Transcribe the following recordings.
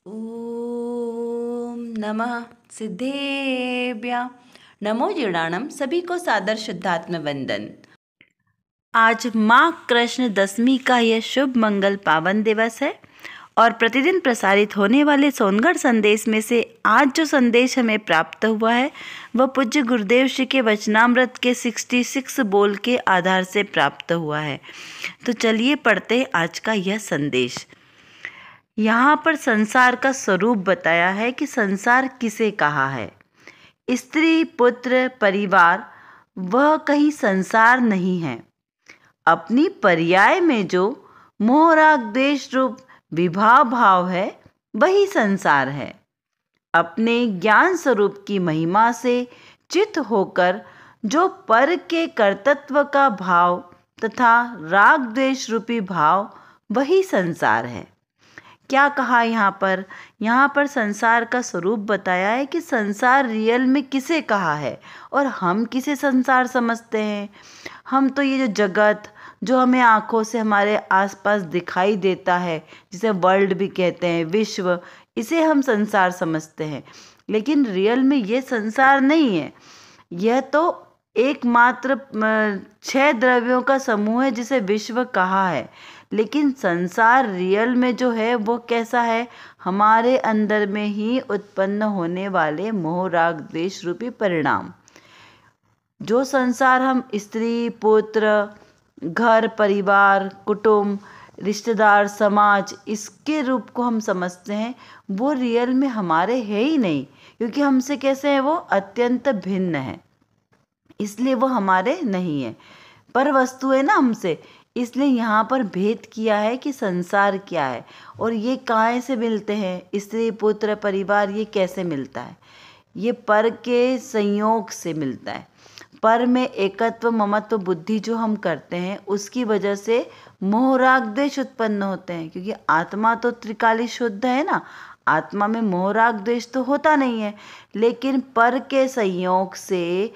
ओम नमः सिद्धेभ्य नमो जीर्णाणम। सभी को सादर शुद्धात्म वंदन। आज माँ कृष्ण दशमी का यह शुभ मंगल पावन दिवस है और प्रतिदिन प्रसारित होने वाले सोनगढ़ संदेश में से आज जो संदेश हमें प्राप्त हुआ है वह पूज्य गुरुदेव श्री के वचनामृत के 66 बोल के आधार से प्राप्त हुआ है। तो चलिए पढ़ते हैं आज का यह संदेश। यहाँ पर संसार का स्वरूप बताया है कि संसार किसे कहा है। स्त्री, पुत्र, परिवार वह कहीं संसार नहीं है। अपनी पर्याय में जो मोह राग द्वेष रूप विभाव भाव है वही संसार है। अपने ज्ञान स्वरूप की महिमा से चित होकर जो पर के कर्तृत्व का भाव तथा राग द्वेष रूपी भाव वही संसार है। क्या कहा यहाँ पर संसार का स्वरूप बताया है कि संसार रियल में किसे कहा है और हम किसे संसार समझते हैं। हम तो ये जो जगत जो हमें आँखों से हमारे आसपास दिखाई देता है, जिसे वर्ल्ड भी कहते हैं, विश्व, इसे हम संसार समझते हैं। लेकिन रियल में ये संसार नहीं है। यह तो एकमात्र 6 द्रव्यों का समूह है जिसे विश्व कहा है। लेकिन संसार रियल में जो है वो कैसा है? हमारे अंदर में ही उत्पन्न होने वाले मोह राग द्वेष रूपी परिणाम। जो संसार हम स्त्री, पुत्र, घर, परिवार, कुटुंब, रिश्तेदार, समाज, इसके रूप को हम समझते हैं, वो रियल में हमारे है ही नहीं। क्योंकि हमसे कैसे है? वो अत्यंत भिन्न है, इसलिए वो हमारे नहीं है। पर वस्तु है ना हमसे, इसलिए यहाँ पर भेद किया है कि संसार क्या है और ये कहाँ से मिलते हैं। स्त्री, पुत्र, परिवार ये कैसे मिलता है? ये पर के संयोग से मिलता है। पर में एकत्व, ममत्व, बुद्धि जो हम करते हैं उसकी वजह से मोह राग द्वेष उत्पन्न होते हैं। क्योंकि आत्मा तो त्रिकाली शुद्ध है ना, आत्मा में मोह राग द्वेष तो होता नहीं है। लेकिन पर के संयोग से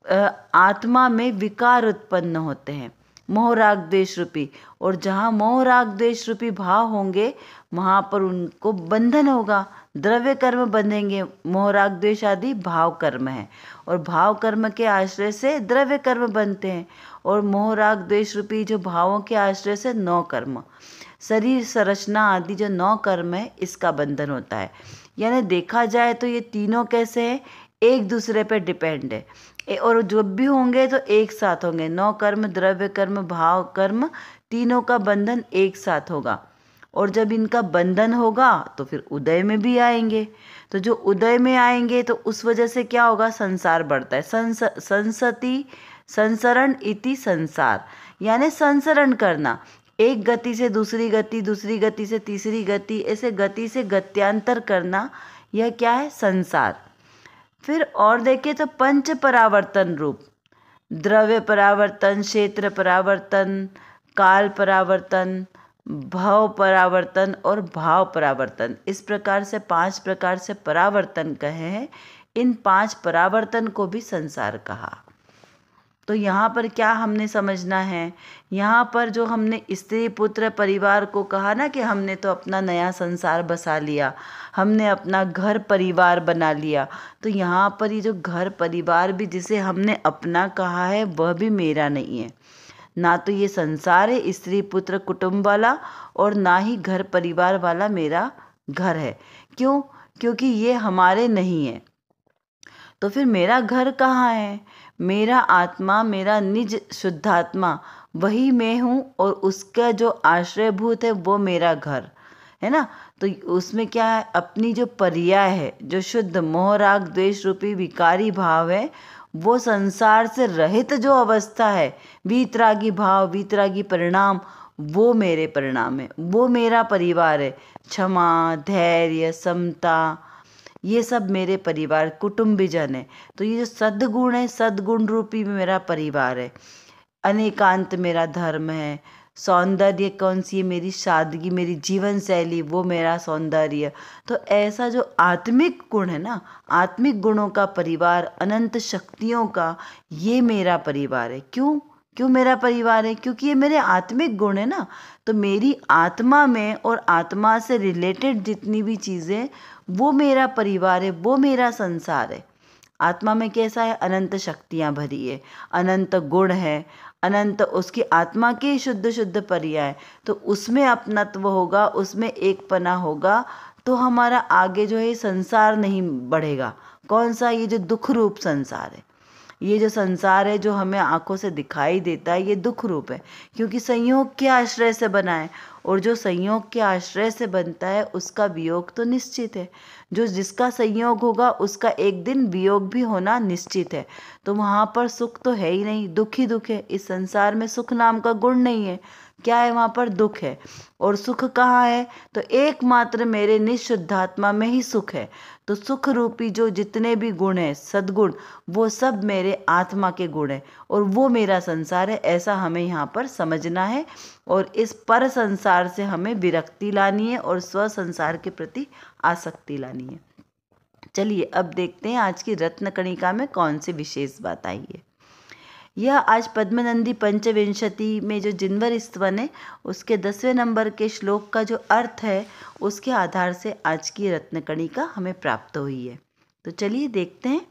आत्मा में विकार उत्पन्न होते हैं, मोह राग द्वेष रूपी। और जहाँ मोह राग द्वेष रूपी भाव होंगे वहाँ पर उनको बंधन होगा, द्रव्य कर्म बंधेंगे। मोह राग द्वेष आदि भाव कर्म है और भाव कर्म के आश्रय से द्रव्य कर्म बनते हैं। और मोह राग द्वेष रूपी जो भावों के आश्रय से 9 कर्म, शरीर संरचना आदि जो 9 कर्म है, इसका बंधन होता है। यानी देखा जाए तो ये तीनों कैसे हैं? एक दूसरे पे डिपेंड है और जब भी होंगे तो एक साथ होंगे। 9 कर्म, द्रव्य कर्म, भाव कर्म, तीनों का बंधन एक साथ होगा। और जब इनका बंधन होगा तो फिर उदय में भी आएंगे। तो जो उदय में आएंगे तो उस वजह से क्या होगा? संसार बढ़ता है। संसति संसरण इति संसार, यानी संसरण करना, एक गति से दूसरी गति, दूसरी गति से तीसरी गति, ऐसे गति से गत्यांतर करना, यह क्या है? संसार। फिर और देखें तो पंच परावर्तन रूप, द्रव्य परावर्तन, क्षेत्र परावर्तन, काल परावर्तन, भव परावर्तन और भाव परावर्तन, इस प्रकार से 5 प्रकार से परावर्तन कहे हैं। इन 5 परावर्तन को भी संसार कहा। तो यहाँ पर क्या हमने समझना है? यहाँ पर जो हमने स्त्री, पुत्र, परिवार को कहा ना कि हमने तो अपना नया संसार बसा लिया, हमने अपना घर परिवार बना लिया। तो यहाँ पर ये जो घर परिवार भी जिसे हमने अपना कहा है वह भी मेरा नहीं है। ना तो ये संसार है स्त्री, पुत्र, कुटुंब वाला, और ना ही घर परिवार वाला मेरा घर है। क्यों? क्योंकि ये हमारे नहीं है। तो फिर मेरा घर कहाँ है? मेरा आत्मा, मेरा निज शुद्धात्मा, वही मैं हूँ और उसका जो आश्रयभूत है वो मेरा घर है ना। तो उसमें क्या है? अपनी जो पर्याय है, जो शुद्ध मोह राग द्वेष रूपी विकारी भाव है, वो संसार से रहित जो अवस्था है, वीतरागी भाव, वीतरागी परिणाम, वो मेरे परिणाम है, वो मेरा परिवार है। क्षमा, धैर्य, समता, ये सब मेरे परिवार, कुटुंबीजन है। तो ये जो सद्गुण है, सद्गुण रूपी मेरा परिवार है। अनेकांत मेरा धर्म है। सौंदर्य कौन सी है? मेरी सादगी, मेरी जीवन शैली, वो मेरा सौंदर्य। तो ऐसा जो आत्मिक गुण है ना, आत्मिक गुणों का परिवार, अनंत शक्तियों का, ये मेरा परिवार है। क्यों? क्यों मेरा परिवार है? क्योंकि ये मेरे आत्मिक गुण है ना। तो मेरी आत्मा में और आत्मा से रिलेटेड जितनी भी चीज़ें, वो मेरा परिवार है, वो मेरा संसार है। आत्मा में कैसा है? अनंत शक्तियाँ भरी है, अनंत गुण है, अनंत उसकी आत्मा के शुद्ध शुद्ध पर्याय। तो उसमें अपनत्व होगा, उसमें एकपना होगा, तो हमारा आगे जो है संसार नहीं बढ़ेगा। कौन सा? ये जो दुख रूप संसार है, ये जो संसार है जो हमें आंखों से दिखाई देता है, ये दुख रूप है, क्योंकि संयोग के आश्रय से बना है। और जो संयोग के आश्रय से बनता है उसका वियोग तो निश्चित है। जो जिसका संयोग होगा उसका एक दिन वियोग भी होना निश्चित है। तो वहाँ पर सुख तो है ही नहीं, दुख ही दुख है। इस संसार में सुख नाम का गुण नहीं है। क्या है? वहाँ पर दुख है। और सुख कहाँ है? तो एकमात्र मेरे निःशुद्धात्मा में ही सुख है। तो सुख रूपी जो जितने भी गुण हैं, सद्गुण, वो सब मेरे आत्मा के गुण हैं और वो मेरा संसार है। ऐसा हमें यहाँ पर समझना है और इस पर संसार से हमें विरक्ति लानी है और स्व संसार के प्रति आसक्ति लानी है। चलिए अब देखते हैं आज की रत्न कणिका में कौन सी विशेष बात आई है। यह आज पद्मनंदी पंचविंशति में जो जिनवर स्तवन है उसके 10वें नंबर के श्लोक का जो अर्थ है उसके आधार से आज की रत्न कणिका हमें प्राप्त हुई है। तो चलिए देखते हैं।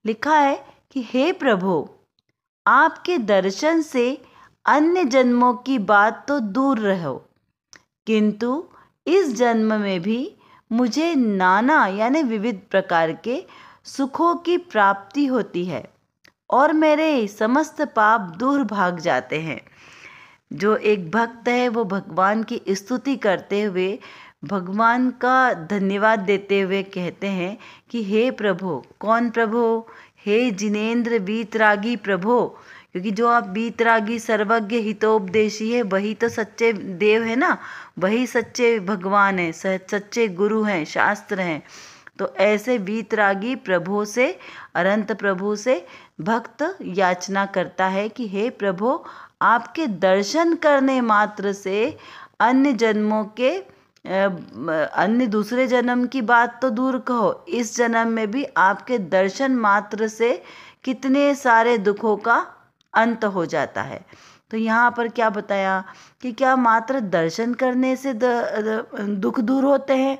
लिखा है कि हे प्रभु, आपके दर्शन से अन्य जन्मों की बात तो दूर रहो, किंतु इस जन्म में भी मुझे नाना यानी विविध प्रकार के सुखों की प्राप्ति होती है और मेरे समस्त पाप दूर भाग जाते हैं। जो एक भक्त है वो भगवान की स्तुति करते हुए, भगवान का धन्यवाद देते हुए कहते हैं कि हे प्रभु। कौन प्रभु? हे जिनेंद्र वीतरागी प्रभु। क्योंकि जो आप वीतरागी सर्वज्ञ हितोपदेशी है वही तो सच्चे देव है ना, वही सच्चे भगवान है, सच्चे गुरु हैं, शास्त्र हैं। तो ऐसे वीतरागी प्रभु से, अनंत प्रभु से भक्त याचना करता है कि हे प्रभु, आपके दर्शन करने मात्र से अन्य जन्मों के अन्य दूसरे जन्म की बात तो दूर कहो, इस जन्म में भी आपके दर्शन मात्र से कितने सारे दुखों का अंत हो जाता है। तो यहाँ पर क्या बताया कि क्या मात्र दर्शन करने से दुख दूर होते हैं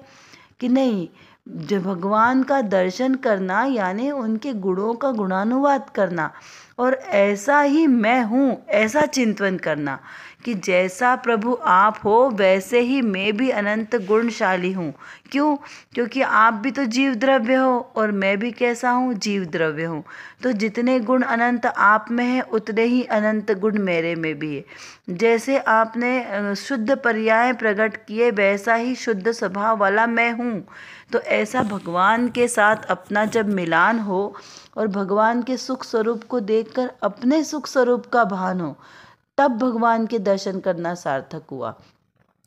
कि नहीं? जो भगवान का दर्शन करना यानी उनके गुणों का गुणानुवाद करना और ऐसा ही मैं हूँ ऐसा चिंतन करना कि जैसा प्रभु आप हो वैसे ही मैं भी अनंत गुणशाली हूँ। क्यों? क्योंकि आप भी तो जीव द्रव्य हो और मैं भी कैसा हूँ? जीव द्रव्य हूँ। तो जितने गुण अनंत आप में हैं उतने ही अनंत गुण मेरे में भी है। जैसे आपने शुद्ध पर्याय प्रकट किए वैसा ही शुद्ध स्वभाव वाला मैं हूँ। तो ऐसा भगवान के साथ अपना जब मिलान हो और भगवान के सुख स्वरूप को देखकर अपने सुख स्वरूप का भान हो, तब भगवान के दर्शन करना सार्थक हुआ।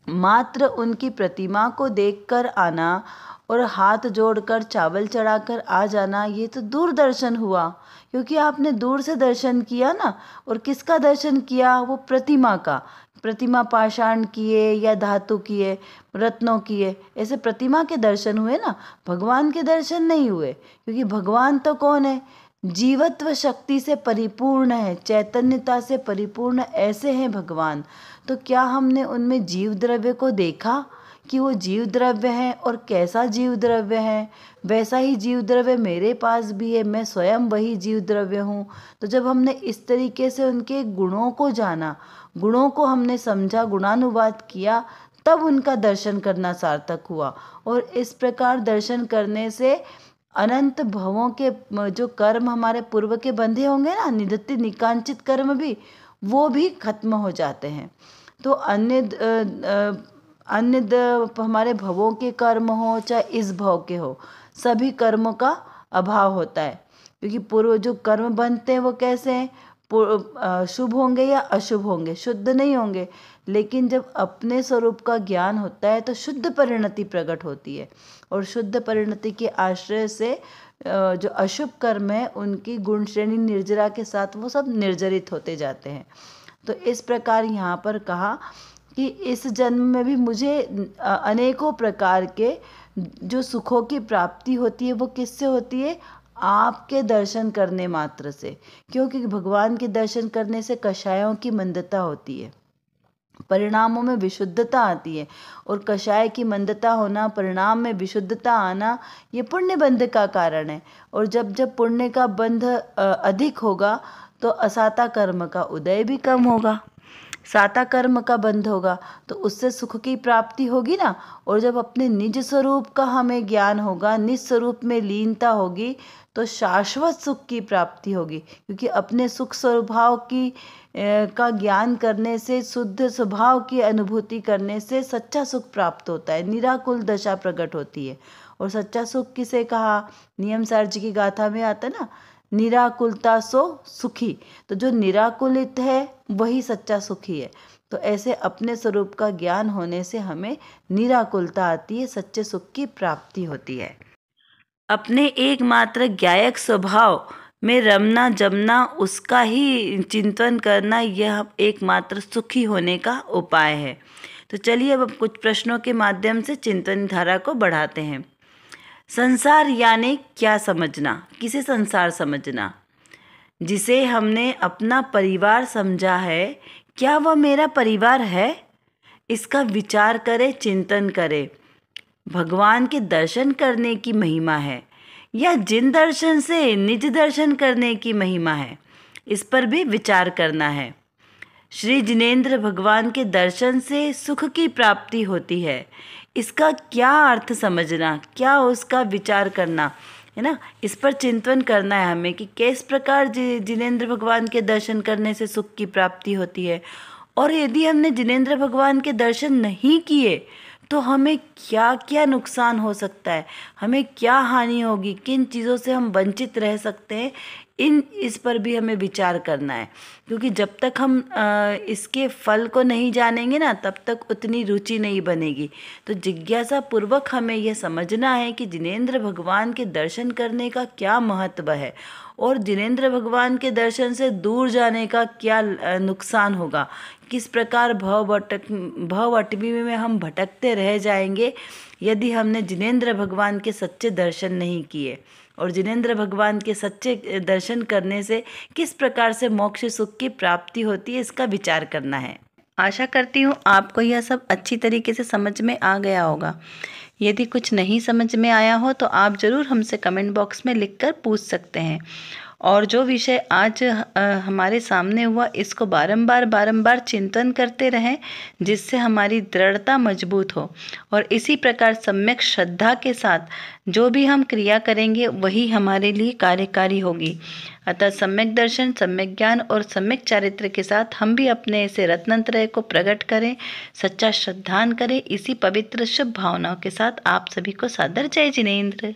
मात्र उनकी प्रतिमा को देखकर आना और हाथ जोड़कर चावल चढ़ाकर आ जाना, ये तो दूर दर्शन हुआ, क्योंकि आपने दूर से दर्शन किया ना। और किसका दर्शन किया? वो प्रतिमा का। प्रतिमा पाषाण किए या धातु किए, रत्नों किए, ऐसे प्रतिमा के दर्शन हुए ना, भगवान के दर्शन नहीं हुए। क्योंकि भगवान तो कौन है? जीवत्व शक्ति से परिपूर्ण है, चैतन्यता से परिपूर्ण ऐसे हैं भगवान। तो क्या हमने उनमें जीव द्रव्य को देखा कि वो जीव द्रव्य हैं और कैसा जीव द्रव्य है? वैसा ही जीव द्रव्य मेरे पास भी है, मैं स्वयं वही जीव द्रव्य हूँ। तो जब हमने इस तरीके से उनके गुणों को जाना, गुणों को हमने समझा, गुणानुवाद किया, तब उनका दर्शन करना सार्थक हुआ। और इस प्रकार दर्शन करने से अनंत भवों के जो कर्म हमारे पूर्व के बंधे होंगे ना, निधत्ति निकांचित कर्म भी, वो भी खत्म हो जाते हैं। तो हमारे भवों के कर्म हो चाहे इस भव के हो, सभी कर्मों का अभाव होता है। क्योंकि पूर्व जो कर्म बनते हैं वो कैसे हैं? शुभ होंगे या अशुभ होंगे, शुद्ध नहीं होंगे। लेकिन जब अपने स्वरूप का ज्ञान होता है तो शुद्ध परिणति प्रकट होती है और शुद्ध परिणति के आश्रय से जो अशुभ कर्म है उनकी गुण श्रेणी निर्जरा के साथ वो सब निर्जरित होते जाते हैं। तो इस प्रकार यहाँ पर कहा कि इस जन्म में भी मुझे अनेकों प्रकार के जो सुखों की प्राप्ति होती है वो किससे होती है? आपके दर्शन करने मात्र से, क्योंकि भगवान के दर्शन करने से कषायों की मंदता होती है, परिणामों में विशुद्धता आती है। और कषाय की मंदता होना, परिणाम में विशुद्धता आना, ये पुण्य बंध का कारण है। और जब जब पुण्य का बंध अधिक होगा तो असाता कर्म का उदय भी कम होगा, साता कर्म का बंध होगा तो उससे सुख की प्राप्ति होगी ना। और जब अपने निज स्वरूप का हमें ज्ञान होगा, निज स्वरूप में लीनता होगी, तो शाश्वत सुख की प्राप्ति होगी। क्योंकि अपने सुख स्वभाव की का ज्ञान करने से, शुद्ध स्वभाव की अनुभूति करने से सच्चा सुख प्राप्त होता है, निराकुल दशा प्रकट होती है। और सच्चा सुख किसे कहा? नियम सार जी की गाथा में आता ना, निराकुलता सो सुखी। तो जो निराकुलित है वही सच्चा सुखी है। तो ऐसे अपने स्वरूप का ज्ञान होने से हमें निराकुलता आती है, सच्चे सुख की प्राप्ति होती है। अपने एकमात्र ज्ञायक स्वभाव में रमना जमना, उसका ही चिंतन करना, यह एकमात्र सुखी होने का उपाय है। तो चलिए अब कुछ प्रश्नों के माध्यम से चिंतन धारा को बढ़ाते हैं। संसार यानी क्या समझना? किसे संसार समझना? जिसे हमने अपना परिवार समझा है, क्या वह मेरा परिवार है? इसका विचार करें, चिंतन करें। भगवान के दर्शन करने की महिमा है या जिन दर्शन से निज दर्शन करने की महिमा है, इस पर भी विचार करना है। श्री जिनेंद्र भगवान के दर्शन से सुख की प्राप्ति होती है, इसका क्या अर्थ समझना, क्या उसका विचार करना है ना, इस पर चिंतन करना है हमें कि किस प्रकार जिनेंद्र भगवान के दर्शन करने से सुख की प्राप्ति होती है। और यदि हमने जिनेंद्र भगवान के दर्शन नहीं किए तो हमें क्या क्या नुकसान हो सकता है, हमें क्या हानि होगी, किन चीज़ों से हम वंचित रह सकते हैं, इस पर भी हमें विचार करना है। क्योंकि जब तक हम इसके फल को नहीं जानेंगे ना, तब तक उतनी रुचि नहीं बनेगी। तो जिज्ञासा पूर्वक हमें यह समझना है कि जिनेंद्र भगवान के दर्शन करने का क्या महत्व है और जिनेंद्र भगवान के दर्शन से दूर जाने का क्या नुकसान होगा, किस प्रकार भव अटवी में हम भटकते रह जाएंगे यदि हमने जिनेंद्र भगवान के सच्चे दर्शन नहीं किए। और जिनेंद्र भगवान के सच्चे दर्शन करने से किस प्रकार से मोक्ष सुख की प्राप्ति होती है, इसका विचार करना है। आशा करती हूँ आपको यह सब अच्छी तरीके से समझ में आ गया होगा। यदि कुछ नहीं समझ में आया हो तो आप ज़रूर हमसे कमेंट बॉक्स में लिखकर पूछ सकते हैं। और जो विषय आज हमारे सामने हुआ, इसको बारंबार चिंतन करते रहें, जिससे हमारी दृढ़ता मजबूत हो। और इसी प्रकार सम्यक श्रद्धा के साथ जो भी हम क्रिया करेंगे वही हमारे लिए कार्यकारी होगी। अतः सम्यक दर्शन, सम्यक ज्ञान और सम्यक चारित्र के साथ हम भी अपने ऐसे रत्नत्रय को प्रकट करें, सच्चा श्रद्धान करें। इसी पवित्र शुभ भावनाओं के साथ आप सभी को सादर जय जिनेंद्र।